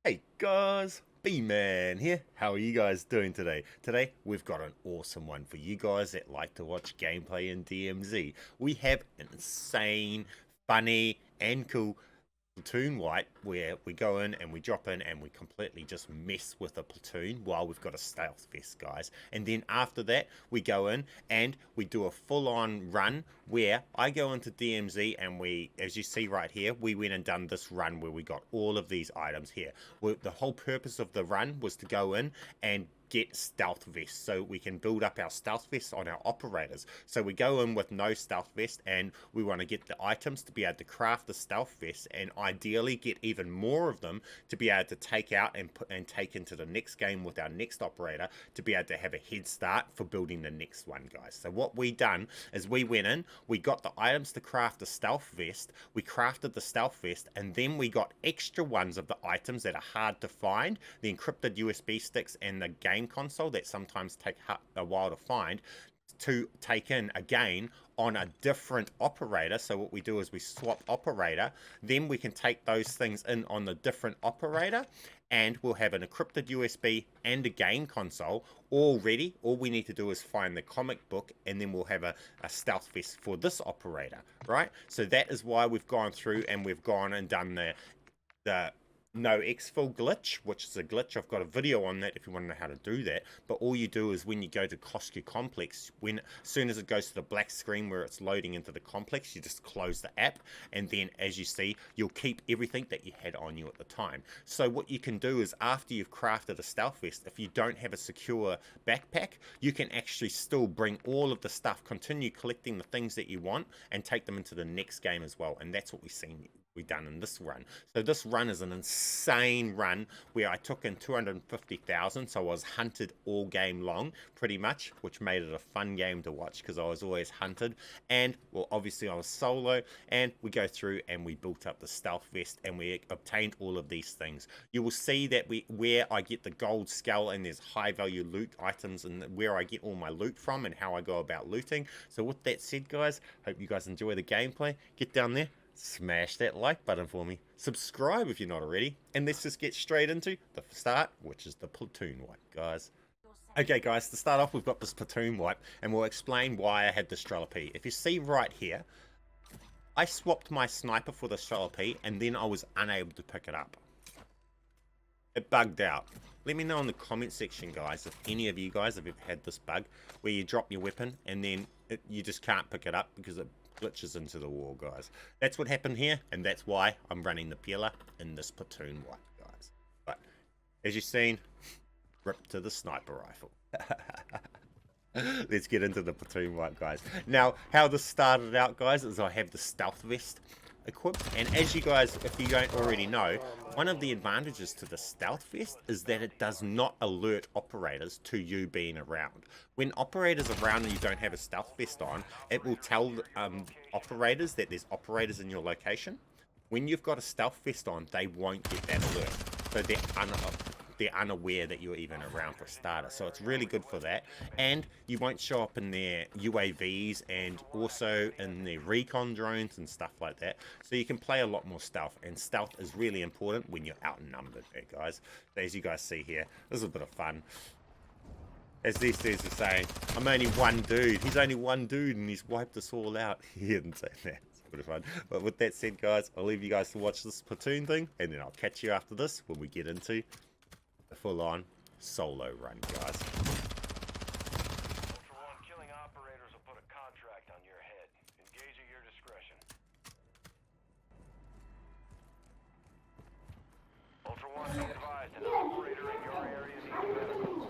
Hey guys, bman here. How are you guys doing today? Today we've got an awesome one for you guys that like to watch gameplay in DMZ. We have an insane, funny, and cool platoon wipe where we go in and we drop in and we completely just mess with a platoon while we've got a stealth vest, guys. And then after that we go in and we do a full-on run where I go into DMZ and we, as you see right here, we went and done this run where we got all of these items here. The whole purpose of the run was to go in and get stealth vests so we can build up our stealth vests on our operators. So we go in with no stealth vest and we want to get the items to be able to craft the stealth vest and ideally get even more of them to be able to take out and take into the next game with our next operator to be able to have a head start for building the next one, guys. So what we done is we went in, we got the items to craft the stealth vest, we crafted the stealth vest, and then we got extra ones of the items that are hard to find, the encrypted USB sticks and the game console that sometimes take a while to find, to take in again on a different operator. So what we do is we swap operator, then we can take those things in on the different operator and we'll have an encrypted USB and a game console all ready. All we need to do is find the comic book and then we'll have a stealth vest for this operator, right? So that is why we've gone through and we've gone and done the no Exfil glitch, which is a glitch. I've got a video on that if you want to know how to do that. But all you do is when you go to Coscu Complex, as soon as it goes to the black screen where it's loading into the complex, you just close the app, and then as you see, you'll keep everything that you had on you at the time. So what you can do is after you've crafted a stealth vest, if you don't have a secure backpack, you can actually still bring all of the stuff, continue collecting the things that you want, and take them into the next game as well. And that's what we've done in this run. So this run is an insane run where I took in 250,000, so I was hunted all game long pretty much, which made it a fun game to watch because I was always hunted. And well, obviously I was solo, and we go through and we built up the stealth vest and we obtained all of these things. You will see that where I get the gold skull, and there's high value loot items and where I get all my loot from and how I go about looting. So with that said, guys, hope you guys enjoy the gameplay. Get down there, smash that like button for me, subscribe if you're not already, and let's just get straight into the start, which is the platoon wipe, guys. Okay guys, to start off we've got this platoon wipe and we'll explain why I had the P. If you see right here, I swapped my sniper for the P and then I was unable to pick it up. It bugged out. Let me know in the comment section, guys, if any of you guys have ever had this bug where you drop your weapon and then you just can't pick it up because it glitches into the wall, guys. That's what happened here, and that's why I'm running the pillar in this platoon wipe, guys. But as you've seen, rip to the sniper rifle. Let's get into the platoon wipe, guys. Now, how this started out, guys, is I have the stealth vest equipped, and as you guys, if you don't already know, one of the advantages to the stealth vest is that it does not alert operators to you being around. When operators are around and you don't have a stealth vest on, it will tell operators that there's operators in your location. When you've got a stealth vest on, they won't get that alert, so they're unaware that you're even around for a starter. So it's really good for that, and you won't show up in their UAVs and also in their recon drones and stuff like that, so you can play a lot more stealth, and stealth is really important when you're outnumbered there, guys. So as you guys see here, this is a bit of fun. As these dudes are saying, I'm only one dude. He's only one dude and he's wiped us all out. He didn't say that. It's a bit of fun. But with that said, guys, I'll leave you guys to watch this platoon thing, and then I'll catch you after this when we get into the full-on solo run, guys. Ultra One, killing operators will put a contract on your head. Engage at your discretion. Ultra One, be advised, an operator in your area needs medical.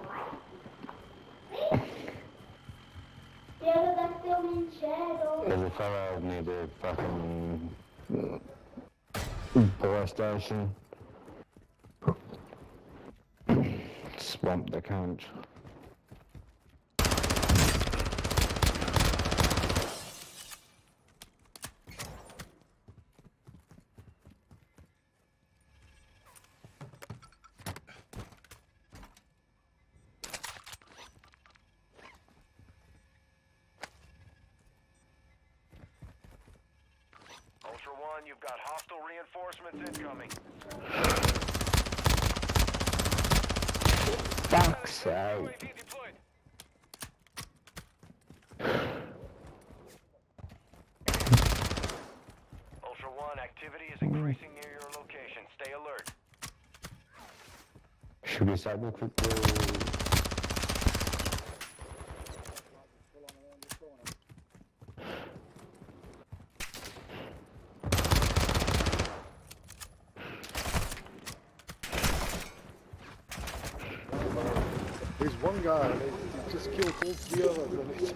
There's a fellow near the fucking police station. Swamp the cunt. Ultra One, you've got hostile reinforcements incoming. fuck's sake. UAV deployed. Ultra One, activity is increasing near your location. Stay alert. Should we start the quickly? There's one guy, he just killed all three of us. And it's...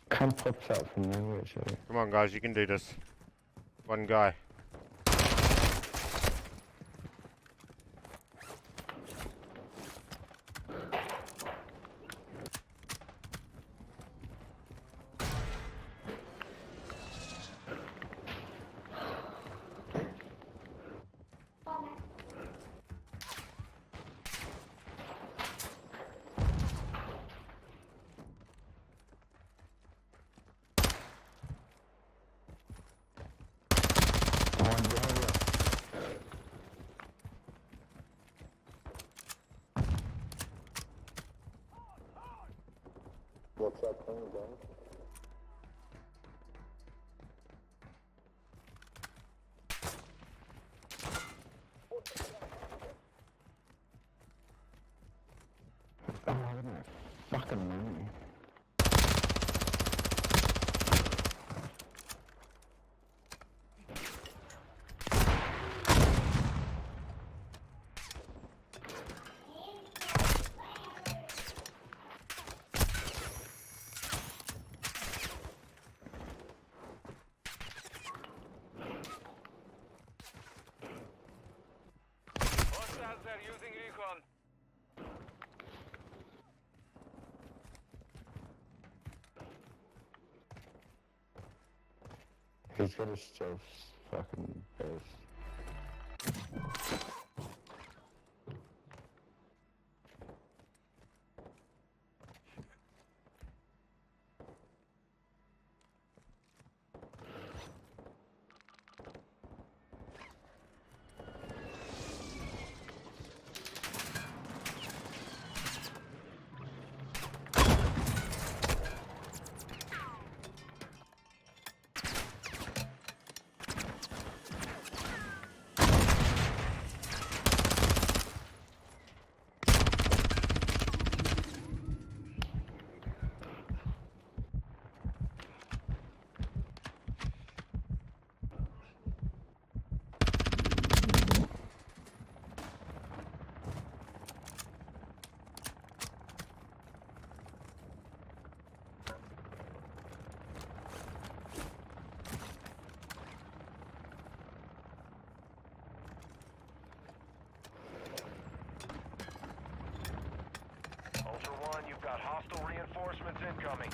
Come pops out from nowhere, actually. Come on, guys, you can do this. One guy. What's that thing again? Oh, I don't know. Fucking money. Hostiles are using recon. He's got a stealth fucking vest. Ultra One, you've got hostile reinforcements incoming.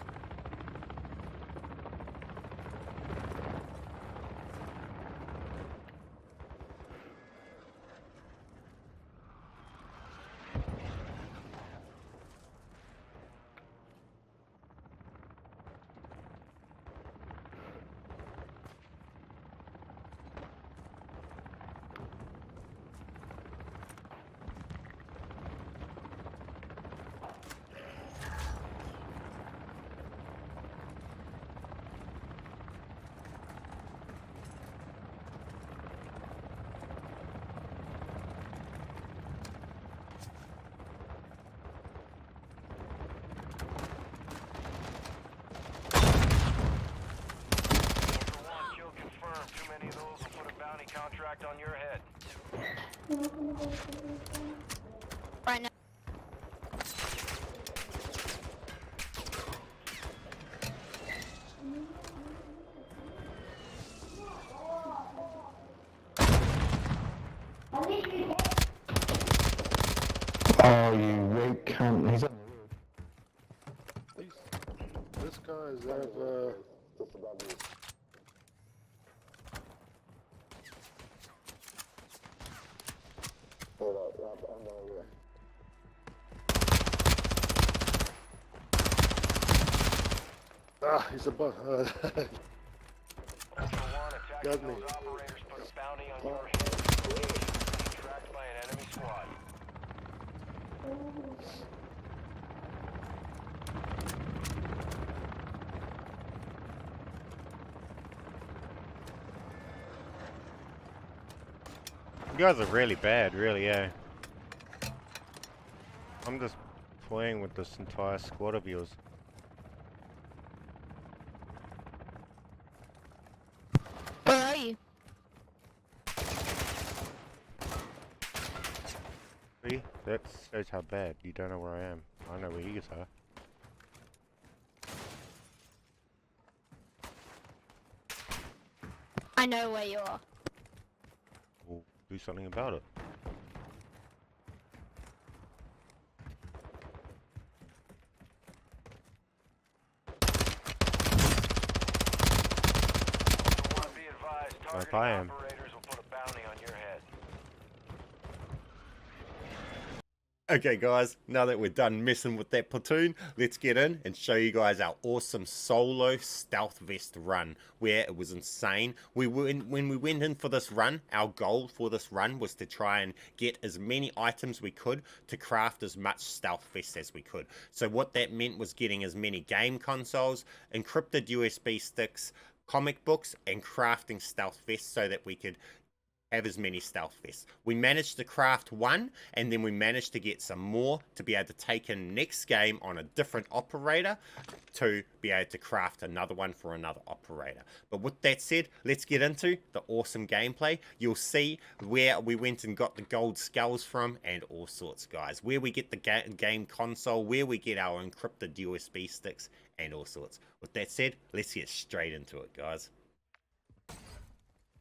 Ultra One, kill confirmed. Too many of those will put a bounty contract on your head. Right now. Oh, you rape cunt. He's on the roof. This guy's Just above you. Hold up, I'm going over there. Ah, he's a butt. Ultra One, attacking Got me. those operators put a bounty on your head. Tracked by an enemy squad. You guys are really bad, really, yeah. I'm just playing with this entire squad of yours. Where are you? See? That shows how bad. You don't know where I am. I know where you guys are. I know where you are. We'll do something about it. Ultra One, be advised, Like targeting I am. operators will put a bounty on your head. Okay guys, now that we're done messing with that platoon, let's get in and show you guys our awesome solo stealth vest run, where it was insane. When we went in for this run, our goal for this run was to try and get as many items we could to craft as much stealth vest as we could. So what that meant was getting as many game consoles, encrypted USB sticks, comic books, and crafting stealth vests so that we could have as many stealth vests. We managed to craft one, and then we managed to get some more to be able to take in next game on a different operator to be able to craft another one for another operator. But with that said, let's get into the awesome gameplay. You'll see where we went and got the gold skulls from and all sorts, guys. Where we get the game console, where we get our encrypted USB sticks and all sorts. With that said, let's get straight into it, guys.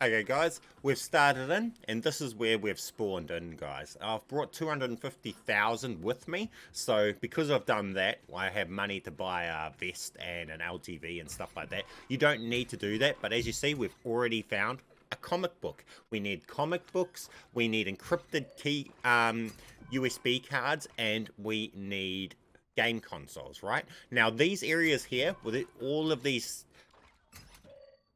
Okay guys, we've started in, and this is where we've spawned in, guys. I've brought 250,000 with me, so because I've done that, I have money to buy a vest and an LTV and stuff like that. You don't need to do that, but as you see, we've already found a comic book. We need comic books, we need encrypted key USB cards, and we need game consoles, right? Now these areas here, with all of these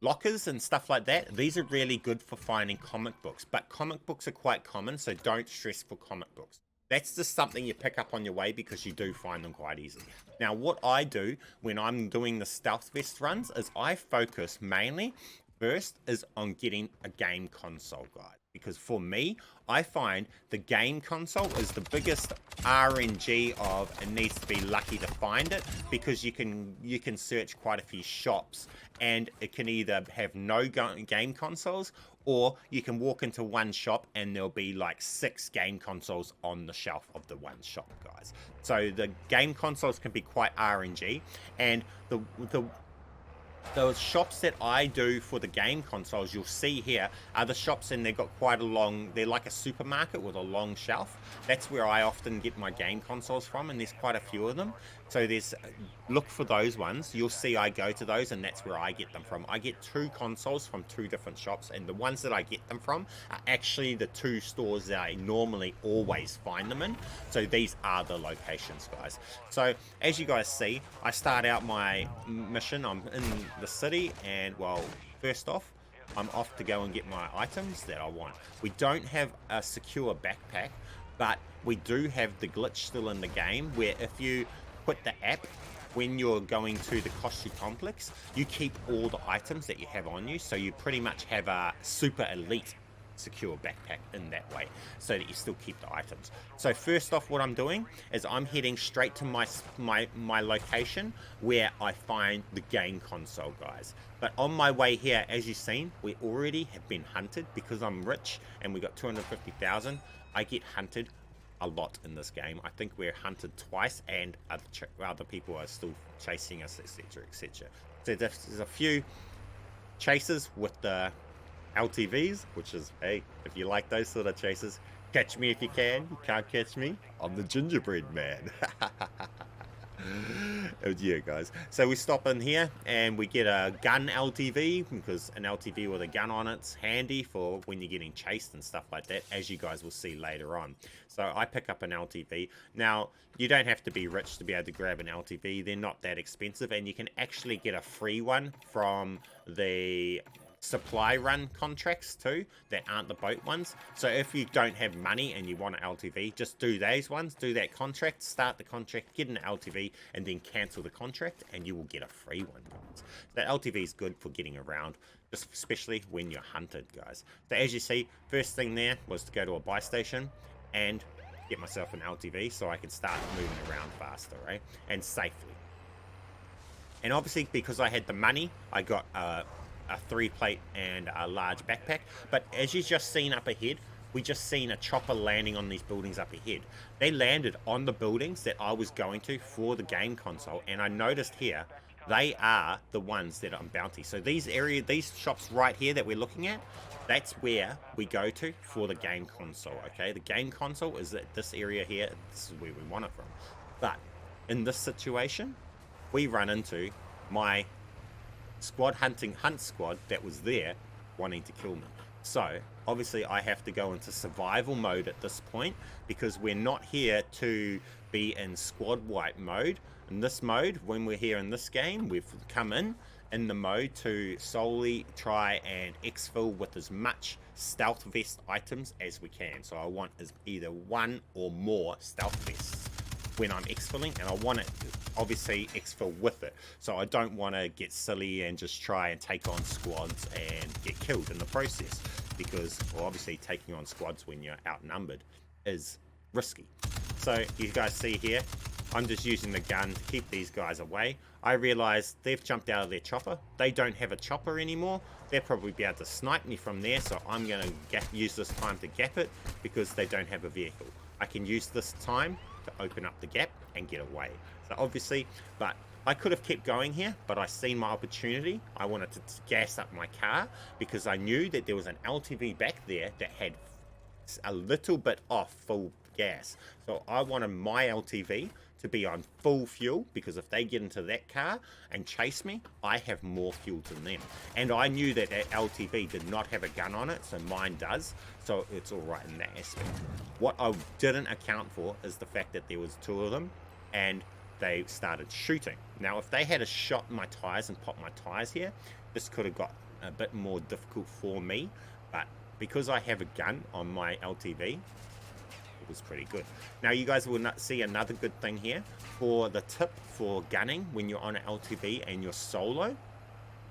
lockers and stuff like that, these are really good for finding comic books, but comic books are quite common, so don't stress for comic books. That's just something you pick up on your way because you do find them quite easily. Now what I do when I'm doing the stealth vest runs is I focus mainly first is on getting a game console, guide, because for me, I find the game console is the biggest RNG of it needs to be lucky to find it, because you can search quite a few shops and it can either have no game consoles, or you can walk into one shop and there'll be like 6 game consoles on the shelf of the one shop, guys. So the game consoles can be quite RNG, and those shops that I do for the game consoles, you'll see here, are the shops, and they've got quite a long, they're like a supermarket with a long shelf. That's where I often get my game consoles from, and there's quite a few of them. So there's, look for those ones. You'll see I go to those, and that's where I get them from. I get 2 consoles from 2 different shops, and the ones that I get them from are actually the 2 stores that I normally always find them in. So these are the locations, guys. So as you guys see, I start out my mission. I'm in the city, and well, first off, I'm off to go and get my items that I want. We don't have a secure backpack, but we do have the glitch still in the game where if you put the app when you're going to the costume complex, you keep all the items that you have on you, so you pretty much have a super elite secure backpack in that way, so that you still keep the items. So first off, what I'm doing is I'm heading straight to my location where I find the game console, guys. But on my way here, as you've seen, we already have been hunted. Because I'm rich and we got 250,000, I get hunted a lot in this game. I think we're hunted twice, and other people are still chasing us, etc, etc. So there's a few chases with the LTVs, which is, hey, if you like those sort of chases, catch me if you can. You can't catch me, I'm the gingerbread man. Yeah, guys. So we stop in here and we get a gun LTV, because an LTV with a gun on it's handy for when you're getting chased and stuff like that, as you guys will see later on. So I pick up an LTV. Now, you don't have to be rich to be able to grab an LTV. They're not that expensive, and you can actually get a free one from the supply run contracts too, that aren't the boat ones. So if you don't have money and you want an LTV, just do those ones, do that contract, start the contract, get an LTV, and then cancel the contract, and you will get a free one, guys. That LTV is good for getting around, just especially when you're hunted, guys. So as you see, first thing there was to go to a buy station and get myself an LTV so I can start moving around faster, right, and safely. And obviously, because I had the money, I got a 3-plate and a large backpack. But as you just seen up ahead, we just seen a chopper landing on these buildings up ahead. They landed on the buildings that I was going to for the game console, and I noticed here they are the ones that are on bounty. So these shops right here that we're looking at, that's where we go to for the game console. Okay, the game console is at this area here. This is where we want it from. But in this situation, we run into my hunt squad that was there wanting to kill me. So obviously I have to go into survival mode at this point, because we're not here to be in squad wipe mode. In this mode, when we're here in this game, we've come in the mode to solely try and exfil with as much stealth vest items as we can. So I want either one or more stealth vests when I'm exfilling, and I want it obviously exfil with it. So I don't want to get silly and just try and take on squads and get killed in the process, because well, obviously taking on squads when you're outnumbered is risky. So you guys see here, I'm just using the gun to keep these guys away. I realize they've jumped out of their chopper. They don't have a chopper anymore. They'll probably be able to snipe me from there, so I'm going to use this time to gap it, because they don't have a vehicle. I can use this time to open up the gap and get away. So obviously, but I could have kept going here, but I seen my opportunity. I wanted to gas up my car, because I knew that there was an LTV back there that had a little bit off full gas. So I wanted my LTV to be on full fuel, because if they get into that car and chase me, I have more fuel than them. And I knew that that LTV did not have a gun on it, so mine does, so it's all right in that aspect. What I didn't account for is the fact that there was 2 of them and they started shooting. Now if they had a shot my tires and popped my tires here, this could have got a bit more difficult for me, but because I have a gun on my LTV, it was pretty good. Now you guys will not see another good thing here for the tip for gunning when you're on an LTV and you're solo.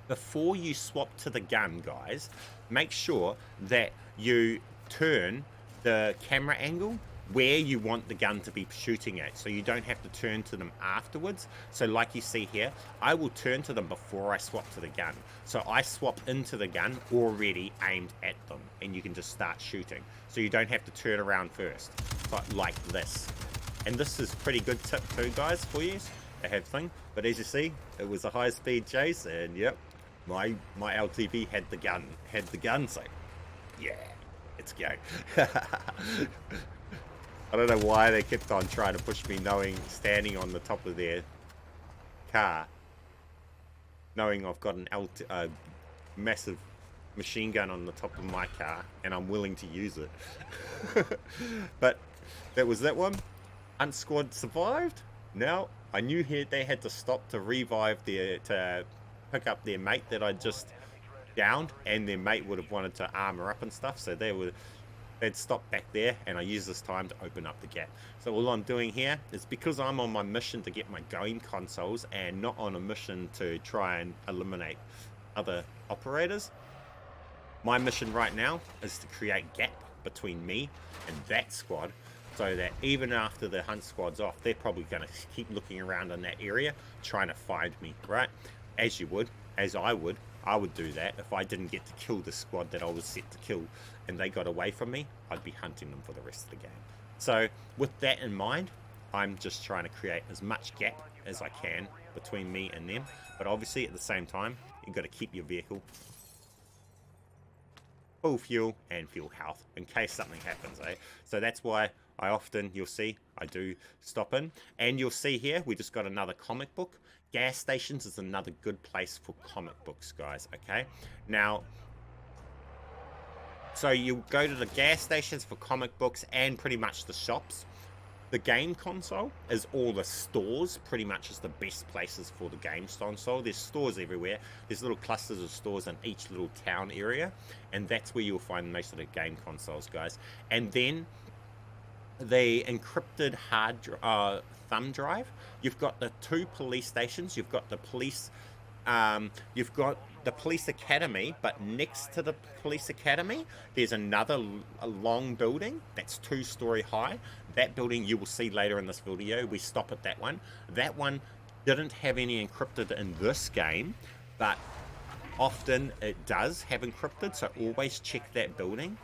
Before you swap to the gun, guys, make sure that you turn the camera angle where you want the gun to be shooting at, so you don't have to turn to them afterwards. So like you see here, I will turn to them before I swap to the gun. So I swap into the gun already aimed at them, and you can just start shooting. So you don't have to turn around first, but like this. And this is pretty good tip too, guys, for you to have thing. But as you see, it was a high-speed chase, and yep, my LTV had the gun, so yeah, let's go. I don't know why they kept on trying to push me, standing on the top of their car, knowing I've got a massive machine gun on the top of my car, and I'm willing to use it. But that was that one. Hunt squad survived. Now I knew they had to stop to to pick up their mate that I just downed, and their mate would have wanted to armor up and stuff, so they'd stop back there, and I use this time to open up the gap. So all I'm doing here is, because I'm on my mission to get my game consoles and not on a mission to try and eliminate other operators, my mission right now is to create gap between me and that squad, so that even after the hunt squad's off, they're probably going to keep looking around in that area trying to find me, right? As I would do that if I didn't get to kill the squad that I was set to kill and they got away from me. I'd be hunting them for the rest of the game. So with that in mind, I'm just trying to create as much gap as I can between me and them, but obviously at the same time, you've got to keep your vehicle full fuel and fuel health in case something happens, eh? So that's why you'll see I do stop in. And you'll see here, we just got another comic book. Gas stations is another good place for comic books, guys, okay? Now, so you go to the gas stations for comic books and pretty much the shops. The game console is all the stores, pretty much is the best places for the game console. There's stores everywhere. There's little clusters of stores in each little town area, and that's where you'll find most of the game consoles, guys. And then the encrypted thumb drive. You've got the 2 police stations. You've got the police academy, but next to the police academy there's another long building that's 2-story high. That building you will see later in this video. We stop at that one. That one didn't have any encrypted in this game, but often it does have encrypted, so always check that building.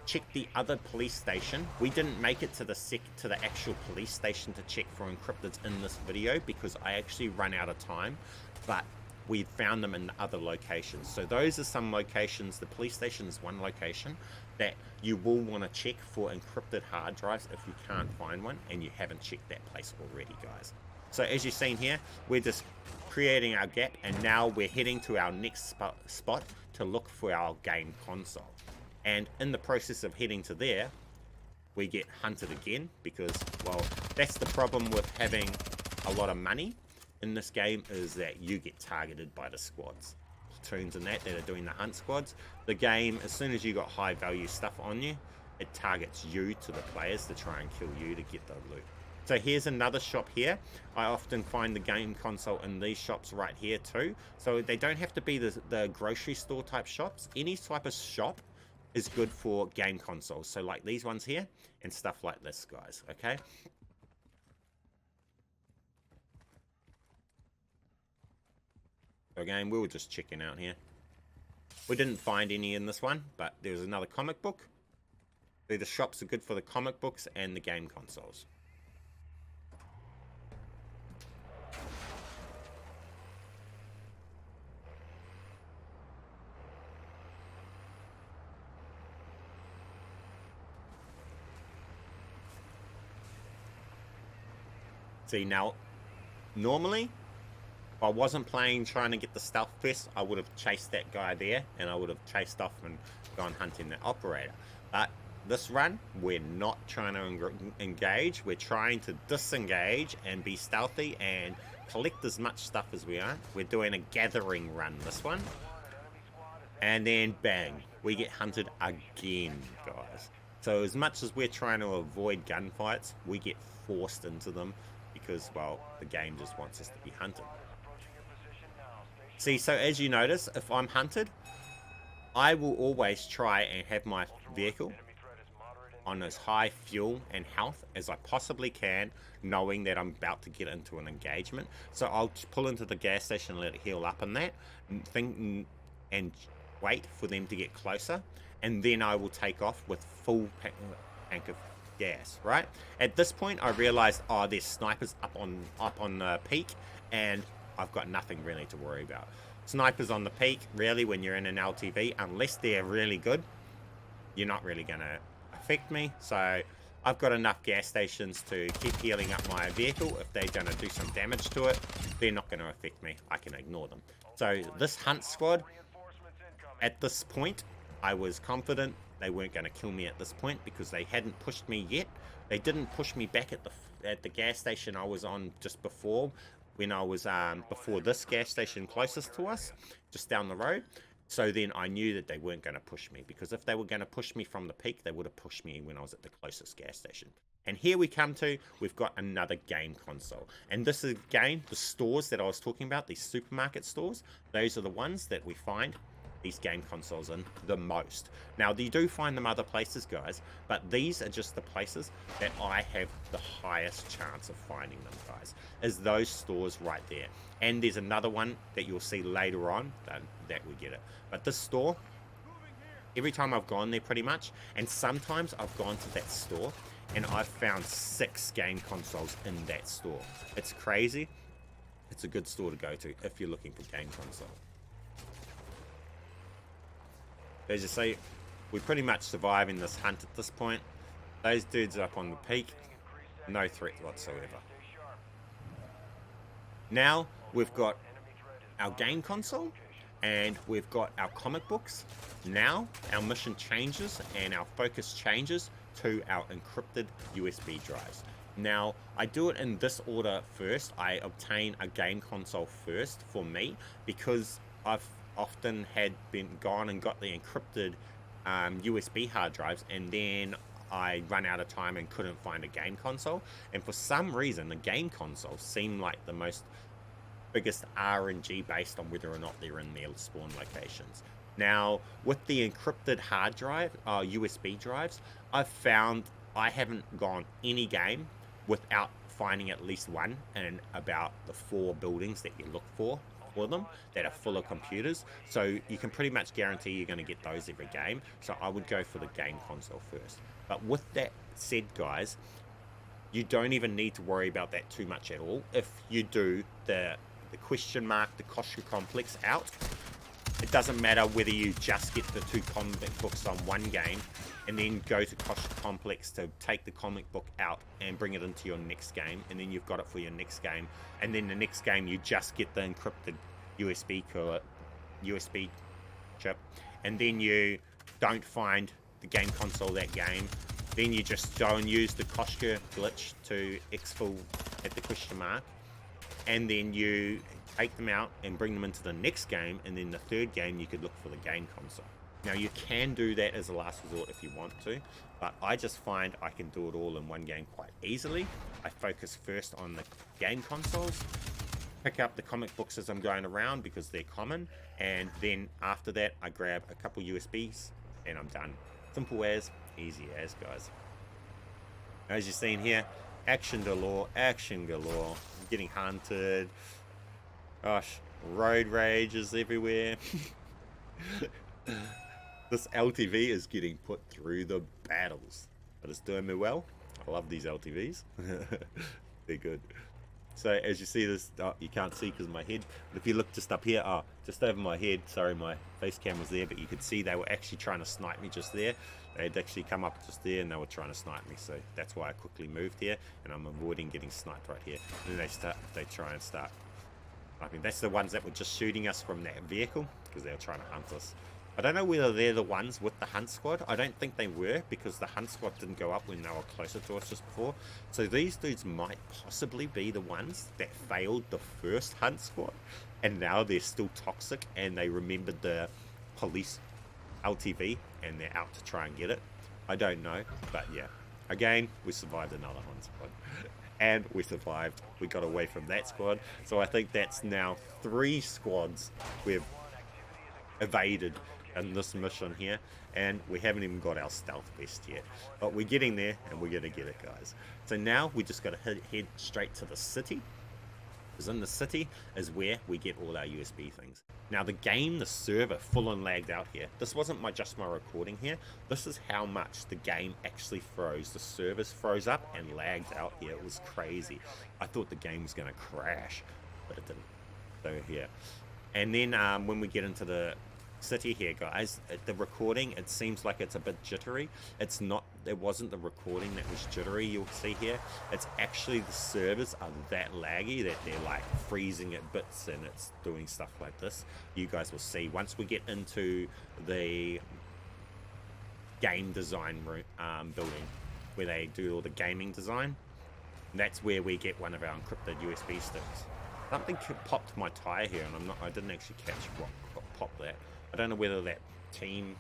Check the other police station. We didn't make it to the actual police station to check for encrypted in this video because I actually ran out of time, but we found them in the other locations. So those are some locations. The police station is one location that you will want to check for encrypted hard drives if you can't find one and you haven't checked that place already, guys. So as you've seen here, we're just creating our gap, and now we're heading to our next spot to look for our game console. And in the process of heading to there, we get hunted again because, well, that's the problem with having a lot of money in this game, is that you get targeted by the squads, platoons and that are doing the hunt squads. The game, as soon as you got high value stuff on you, it targets you to the players to try and kill you to get the loot. So here's another shop here. I often find the game console in these shops right here too. So they don't have to be the grocery store type shops. Any type of shop is good for game consoles. So like these ones here and stuff like this, guys, okay? So again, we were just checking out here. We didn't find any in this one, but there was another comic book. The shops are good for the comic books and the game consoles. See, now, normally, if I wasn't playing trying to get the stealth vest, I would have chased that guy there, and I would have chased off and gone hunting the operator. But this run, we're not trying to engage. We're trying to disengage and be stealthy and collect as much stuff as we are. We're doing a gathering run, this one. And then, bang, we get hunted again, guys. So as much as we're trying to avoid gunfights, we get forced into them because, well, the game just wants us to be hunted. See, so as you notice, if I'm hunted, I will always try and have my vehicle on as high fuel and health as I possibly can, knowing that I'm about to get into an engagement. So I'll pull into the gas station and let it heal up in that, and wait for them to get closer, and then I will take off with full tank of gas, right? At this point, I realized, oh, there's snipers up on the peak, and I've got nothing really to worry about. Snipers on the peak, really, when you're in an LTV, unless they're really good, you're not really going to affect me. So I've got enough gas stations to keep healing up my vehicle. If they're going to do some damage to it, they're not going to affect me. I can ignore them. So this hunt squad, at this point, I was confident they weren't going to kill me at this point because they hadn't pushed me yet. They didn't push me back at the gas station I was on just before, when I was before this gas station closest to us, just down the road. So then I knew that they weren't going to push me, because if they were going to push me from the peak, they would have pushed me when I was at the closest gas station. And here we come to, we've got another game console. And this is, again, the stores that I was talking about, these supermarket stores, those are the ones that we find these game consoles in the most. Now, you do find them other places, guys, but these are just the places that I have the highest chance of finding them, guys, is those stores right there. And there's another one that you'll see later on that we get it. But this store, every time I've gone there pretty much, and sometimes I've gone to that store and I've found 6 game consoles in that store. It's crazy. It's a good store to go to if you're looking for game console. As you see, we pretty much surviving this hunt at this point. Those dudes are up on the peak. No threat whatsoever. Now we've got our game console and we've got our comic books. Now our mission changes and our focus changes to our encrypted USB drives. Now I do it in this order first. I obtain a game console first for me because I've often had been gone and got the encrypted USB hard drives, and then I run out of time and couldn't find a game console. And for some reason, the game consoles seem like the most biggest RNG based on whether or not they're in their spawn locations. Now, with the encrypted hard drive, USB drives, I've found I haven't gone any game without finding at least one in about the 4 buildings that you look for them that are full of computers. So you can pretty much guarantee you're going to get those every game. So I would go for the game console first. But with that said, guys, you don't even need to worry about that too much at all. If you do the question mark, the Koshka complex out, it doesn't matter whether you just get the 2 comic books on one game and then go to Koshka complex to take the comic book out and bring it into your next game, and then you've got it for your next game, and then the next game you just get the encrypted USB chip, and then you don't find the game console that game, then you just go and use the Koshka glitch to Exfil at the question mark, and then you take them out and bring them into the next game, and then the third game you could look for the game console. Now you can do that as a last resort if you want to, but I just find I can do it all in one game quite easily. I focus first on the game consoles, pick up the comic books as I'm going around because they're common, and then after that I grab a couple USBs and I'm done. Simple as, easy as, guys. As you've seen here, action galore, action galore. I'm getting hunted. Gosh, road rage is everywhere. This LTV is getting put through the battles, but it's doing me well. I love these LTVs. They're good. So as you see this, you can't see because of my head, but if you look just up here, just over my head, sorry my face cam was there, but you could see they were actually trying to snipe me just there. They'd actually come up just there and they were trying to snipe me, so that's why I quickly moved here and I'm avoiding getting sniped right here. And then they try and start sniping. That's the ones that were just shooting us from that vehicle because they were trying to hunt us. I don't know whether they're the ones with the hunt squad. I don't think they were, because the hunt squad didn't go up when they were closer to us just before. So these dudes might possibly be the ones that failed the first hunt squad, and now they're still toxic and they remembered the police LTV and they're out to try and get it. I don't know, but yeah. Again, we survived another hunt squad. And we survived. We got away from that squad. So I think that's now 3 squads we've evaded in this mission here, and we haven't even got our stealth vest yet, but we're getting there and we're gonna get it, guys. So now we just gotta head straight to the city, because in the city is where we get all our USB things. Now the game, the server full on lagged out here. This wasn't just my recording here, this is how much the game actually froze. The servers froze up and lagged out here. It was crazy. I thought the game was gonna crash, but it didn't. So here, and then when we get into the city here, guys, the recording, it seems like it's a bit jittery. It's not, it wasn't the recording that was jittery, you'll see here. It's actually the servers are that laggy that they're like freezing at bits and it's doing stuff like this. You guys will see once we get into the game design room, building where they do all the gaming design. That's where we get one of our encrypted USB sticks. Something popped my tire here, and I didn't actually catch what popped that. I don't know whether that team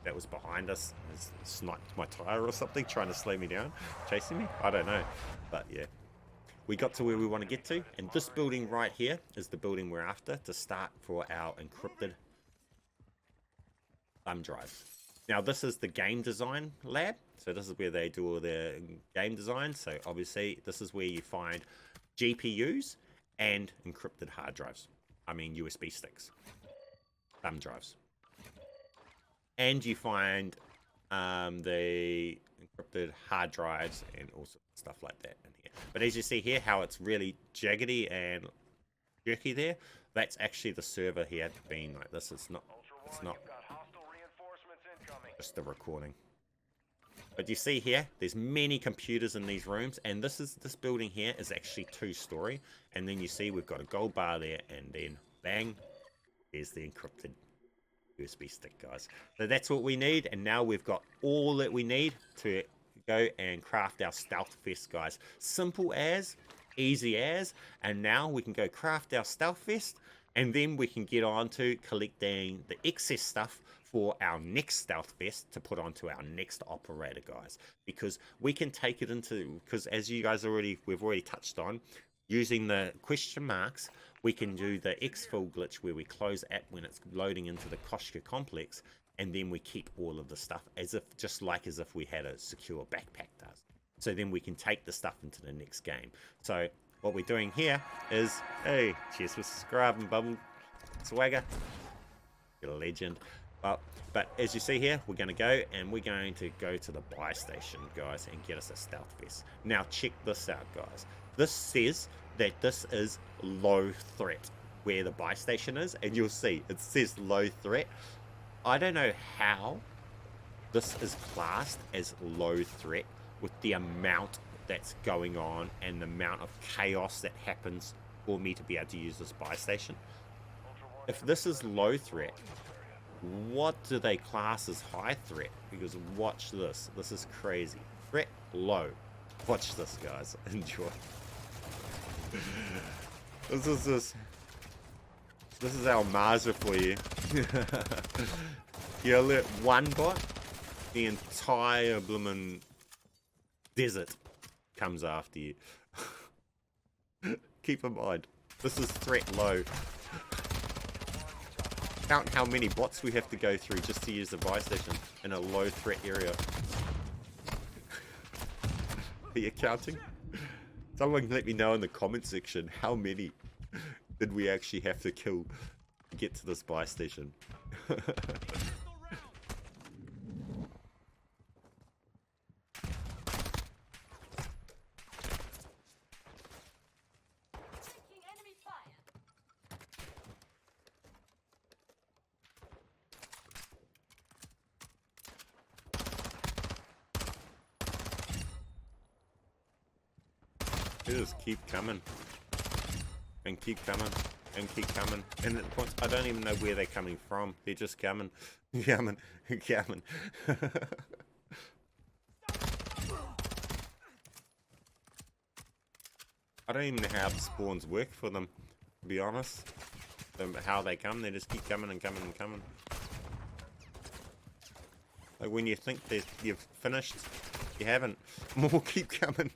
that was behind us has sniped my tire or something, trying to slow me down, chasing me. I don't know, but yeah, we got to where we want to get to, and this building right here is the building we're after to start for our encrypted thumb drive. Now this is the game design lab, so this is where they do all their game design. So obviously this is where you find GPUs and encrypted hard drives. I mean USB sticks. Thumb drives, and you find the encrypted hard drives and also stuff like that in here. But as you see here, how it's really jaggedy and jerky there, that's actually the server here being like this. It's not just the recording. But you see here, there's many computers in these rooms, and this building here is actually 2-story. And then you see we've got a gold bar there, and then bang, there's the encrypted USB stick, guys. So that's what we need, and now we've got all that we need to go and craft our stealth vest, guys. Simple as, easy as, and now we can go craft our stealth vest, and then we can get on to collecting the excess stuff for our next stealth vest to put onto our next operator, guys, because we can take it into, because as you guys we've already touched on, using the question marks, we can do the Exfil glitch where we close app when it's loading into the Koshka complex, and then we keep all of the stuff as if we had a secure backpack does. So then we can take the stuff into the next game. So what we're doing here is, hey, cheers for subscribing, Bubble Swagger, you're a legend. But as you see here, we're going to go to the buy station, guys, and get us a stealth vest. Now check this out, guys. This says that this is low threat where the buy station is, and you'll see it says low threat. I don't know how this is classed as low threat with the amount that's going on and the amount of chaos that happens for me to be able to use this buy station. If this is low threat, what do they class as high threat? Because watch this. This is crazy. Threat low. Watch this, guys. Enjoy. This is almazarah for you. You let one bot, the entire bloomin' desert comes after you. Keep in mind, this is threat low. Count how many bots we have to go through just to use the buy station in a low threat area. Are you counting? Someone let me know in the comment section how many did we actually have to kill to get to this buy station. They just keep coming and keep coming and keep coming, and at points I don't even know where they're coming from. They're just coming, coming, coming. I don't even know how the spawns work for them, to be honest. How they come, they just keep coming and coming and coming. Like when you think that you've finished, you haven't. More keep coming.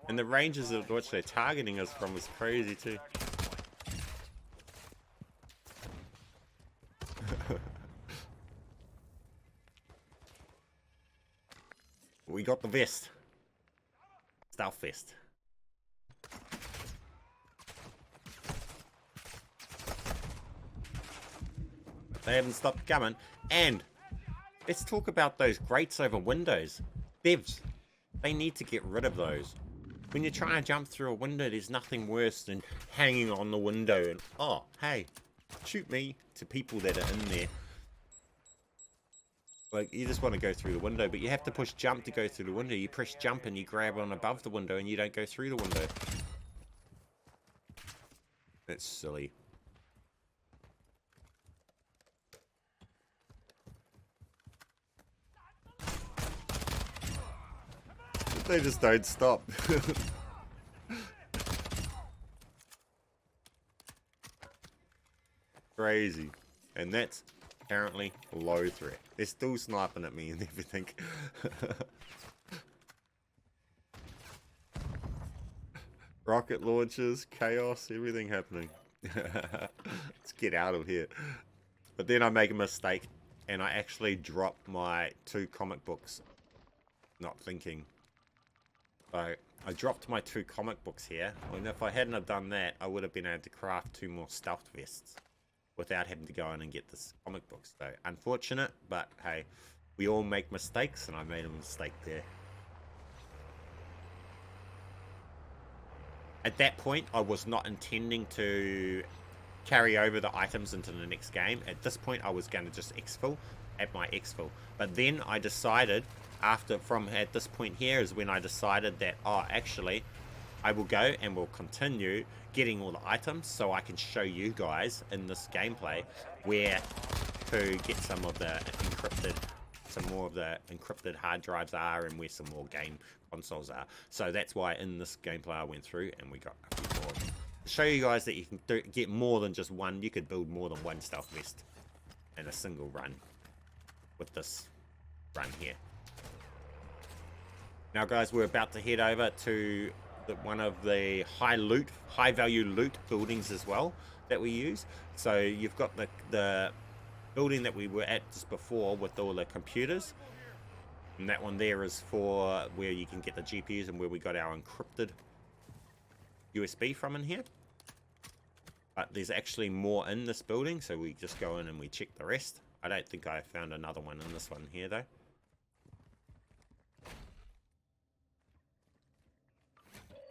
And the ranges of which they're targeting us from is crazy too. We got the vest. Stealth vest. They haven't stopped coming. And let's talk about those grates over windows. Devs, they need to get rid of those. When you're trying to jump through a window, there's nothing worse than hanging on the window and, oh, hey, shoot me, to people that are in there. Like, you just want to go through the window, but you have to push jump to go through the window. You press jump and you grab on above the window and you don't go through the window. That's silly. They just don't stop. Crazy. And that's apparently low threat. They're still sniping at me and everything. Rocket launches, chaos, everything happening. Let's get out of here. But then I make a mistake and I actually drop my 2 comic books. Not thinking. So I dropped my 2 comic books here, and if I hadn't have done that, I would have been able to craft 2 more stealth vests without having to go in and get this comic books. So unfortunate, but hey, we all make mistakes, and I made a mistake there. At that point, I was not intending to carry over the items into the next game. At this point, I was going to just exfil at my exfil. But then I decided, at this point here is when I decided that, oh, actually, I will go and will continue getting all the items so I can show you guys in this gameplay where to get some more of the encrypted hard drives are and where some more game consoles are. So that's why in this gameplay I went through and we got a few more. To show you guys that you can get more than just one, you could build more than one stealth vest in a single run with this run here. Now guys, we're about to head over to one of the high value loot buildings as well that we use. So you've got the building that we were at just before with all the computers, and that one there is for where you can get the GPUs and where we got our encrypted USB from in here. But there's actually more in this building, so we just go in and we check the rest. I don't think I found another one in this one here though.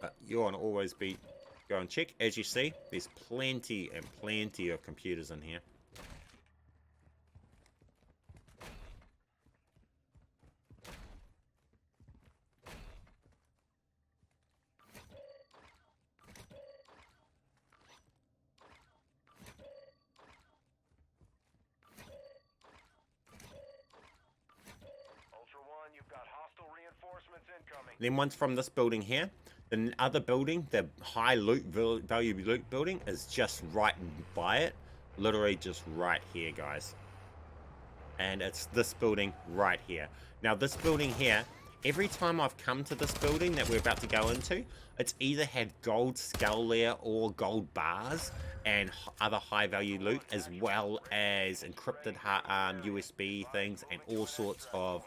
But you want to always go and check. As you see, there's plenty and plenty of computers in here. Ultra One, you've got hostile reinforcements incoming. Then once from this building here, the other building, the high value loot building, is just right by it. Literally just right here, guys. And it's this building right here. Now this building here, every time I've come to this building that we're about to go into, it's either had gold skull there or gold bars and other high value loot, as well as encrypted USB things and all sorts of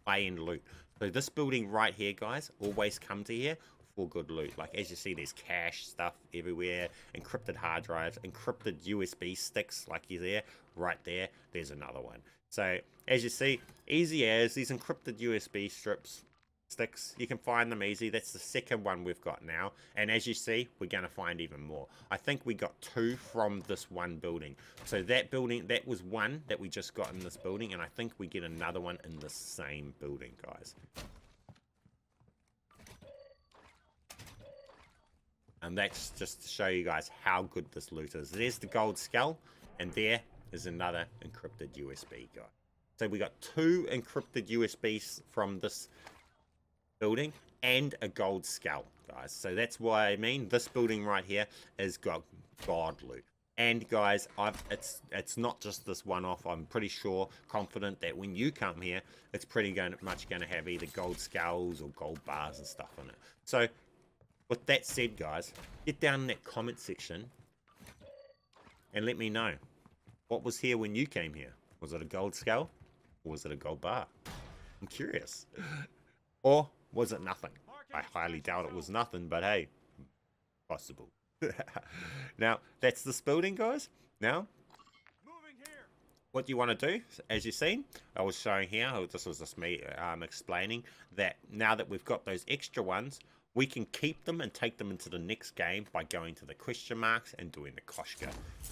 high-end loot. So this building right here, guys, always come to here for good loot. Like as you see, there's cash stuff everywhere, encrypted hard drives, encrypted USB sticks, like you're there, right there. There's another one. So as you see, easy as these encrypted USB sticks, you can find them easy. That's the second one we've got now, and as you see, we're going to find even more. I think we got 2 from this one building. So that building, that was one that we just got in this building, and I think we get another one in the same building, guys. And that's just to show you guys how good this loot is. There's the gold skull, and there is another encrypted USB, guy. So we got 2 encrypted USBs from this building and a gold skull, guys. So that's why I mean this building right here is got god loot. And guys, it's not just this one off. I'm pretty sure, confident that when you come here, it's pretty much going to have either gold skulls or gold bars and stuff in it. So with that said, guys, get down in that comment section and let me know what was here when you came here. Was it a gold skull or was it a gold bar? I'm curious. Or was it nothing? I highly doubt it was nothing, but hey, possible. Now, that's this building, guys. Now, what you want to do, as you've seen, I was showing here, this was just me explaining that now that we've got those extra ones, we can keep them and take them into the next game by going to the question marks and doing the Koshka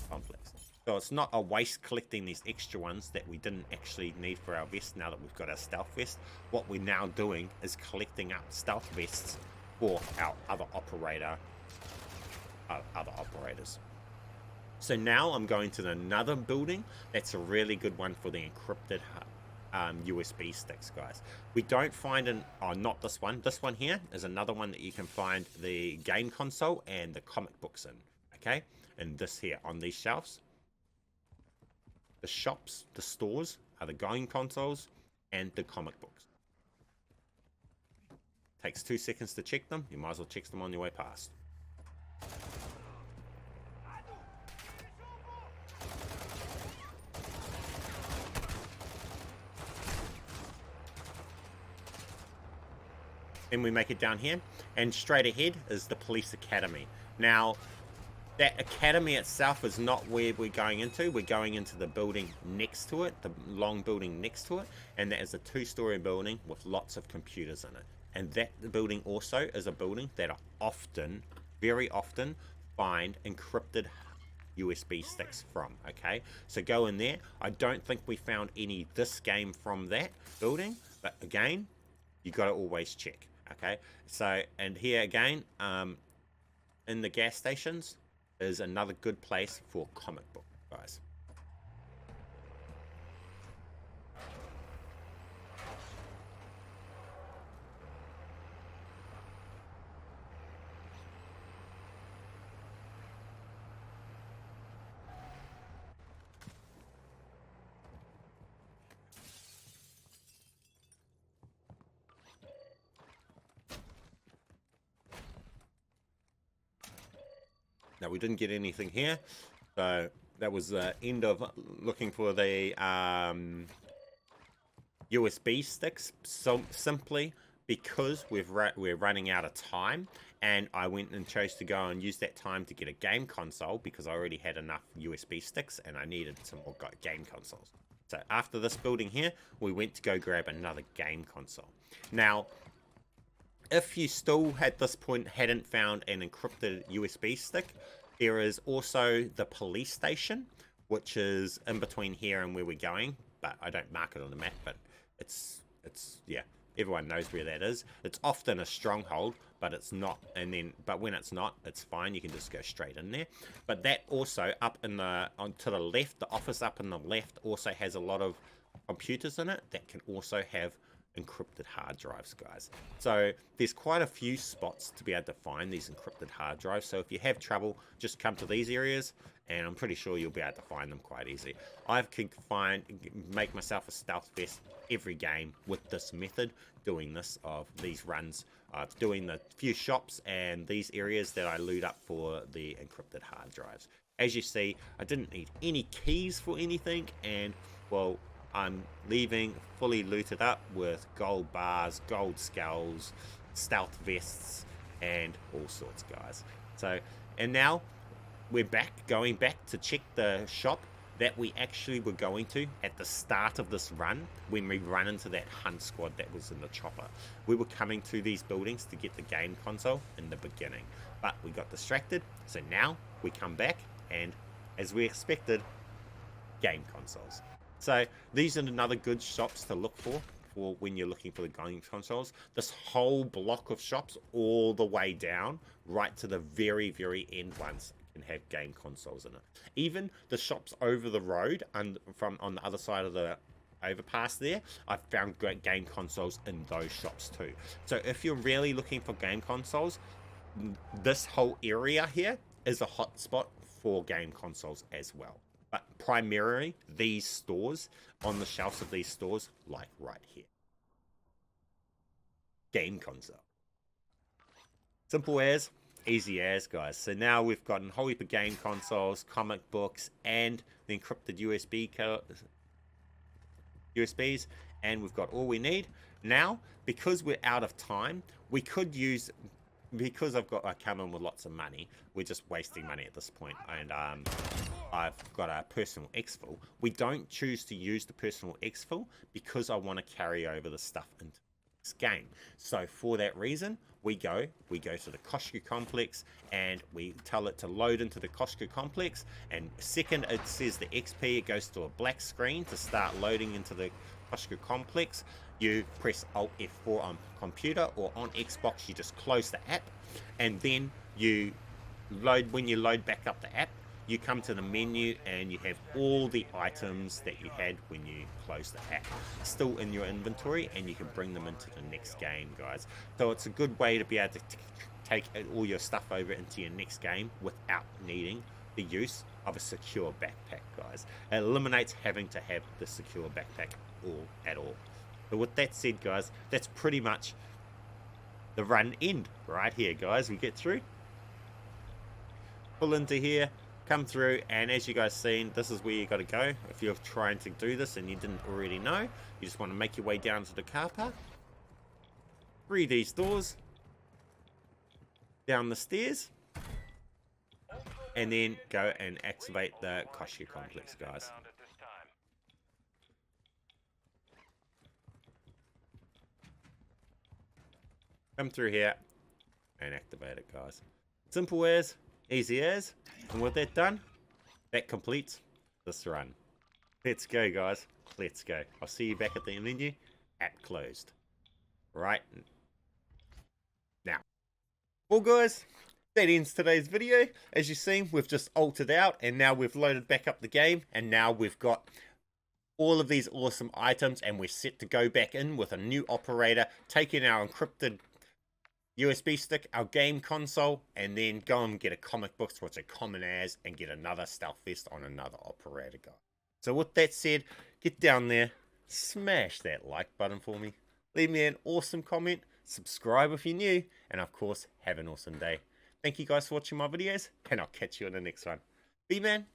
complex. So it's not a waste collecting these extra ones that we didn't actually need for our vest now that we've got our stealth vest. What we're now doing is collecting up stealth vests for our other operators. So now I'm going to another building that's a really good one for the encrypted USB sticks, guys. We don't find not this one. This one here is another one that you can find the game console and the comic books in. Okay, and this here on these shelves. The shops, the stores, are the game consoles and the comic books. Takes 2 seconds to check them. You might as well check them on your way past. Then we make it down here, and straight ahead is the police academy. Now, that academy itself is not where we're going into. We're going into the building next to it, the long building next to it, and that is a 2-story building with lots of computers in it. And that building also is a building that I often, very often, find encrypted USB sticks from, okay? So go in there. I don't think we found any this game from that building, but again, you got to always check, okay? So, and here again, in the gas stations is another good place for comic book, guys. Now, we didn't get anything here, so that was the end of looking for the USB sticks. So simply because we're running out of time, and I went and chose to go and use that time to get a game console because I already had enough USB sticks and I needed some more game consoles. So after this building here, we went to go grab another game console. Now, if you still at this point hadn't found an encrypted USB stick, there is also the police station, which is in between here and where we're going, but I don't mark it on the map, but it's yeah, everyone knows where that is. It's often a stronghold, but it's not, but when it's not, it's fine, you can just go straight in there. But that also up in the to the left, the office up in the left also has a lot of computers in it that can also have encrypted hard drives, guys. So there's quite a few spots to be able to find these encrypted hard drives. So if you have trouble, just come to these areas and I'm pretty sure you'll be able to find them quite easy. I can make myself a stealth vest every game with this method, doing this of these runs, doing the few shops and these areas that I loot up for the encrypted hard drives. As you see, I didn't need any keys for anything, and well, I'm leaving fully looted up with gold bars, gold skulls, stealth vests, and all sorts, guys. So, and now we're going back to check the shop that we actually were going to at the start of this run when we run into that hunt squad that was in the chopper. We were coming to these buildings to get the game console in the beginning, but we got distracted. So now we come back and, as we expected, game consoles. So these are another good shops to look for when you're looking for the game consoles. This whole block of shops all the way down right to the very, very end ones can have game consoles in it. Even the shops over the road and from on the other side of the overpass there, I've found great game consoles in those shops too. So if you're really looking for game consoles, this whole area here is a hot spot for game consoles as well. But primarily these stores, on the shelves of these stores, like right here. Game console. Simple as, easy as, guys. So now we've got a whole heap of game consoles, comic books, and the encrypted USBs, and we've got all we need. Now, because we're out of time, we could use, because I come in with lots of money, we're just wasting money at this point, and I've got a personal Exfil. We don't choose to use the personal Exfil because I want to carry over the stuff into this game. So for that reason, we go to the Koshku complex and we tell it to load into the Koshku complex, and second it says the XP, it goes to a black screen to start loading into the Koshku complex. You press Alt F4 on computer, or on Xbox you just close the app, and then you load. When you load back up the app, you come to the menu and you have all the items that you had when you closed the app still in your inventory, and you can bring them into the next game, guys. So it's a good way to be able to take all your stuff over into your next game without needing the use of a secure backpack, guys. It eliminates having to have the secure backpack at all. But with that said, guys, that's pretty much the run end right here, guys. We get through, pull into here, come through, and as you guys seen, this is where you got to go if you're trying to do this and you didn't already know. You just want to make your way down to the car park, through these doors, down the stairs, and then go and activate the Koshku complex, guys. Come through here and activate it, guys. Simple as, easy as, and with that done, that completes this run. Let's go, guys. Let's go. I'll see you back at the menu at closed. Right now. Well, guys, that ends today's video. As you've seen, we've just altered out and now we've loaded back up the game, and now we've got all of these awesome items, and we're set to go back in with a new operator, taking our encrypted USB stick, our game console, and then go and get a comic book, which are common as, and get another stealth vest on another operator guy. So with that said, get down there, smash that like button for me, leave me an awesome comment, subscribe if you're new, and of course, have an awesome day. Thank you guys for watching my videos, and I'll catch you in the next one. bman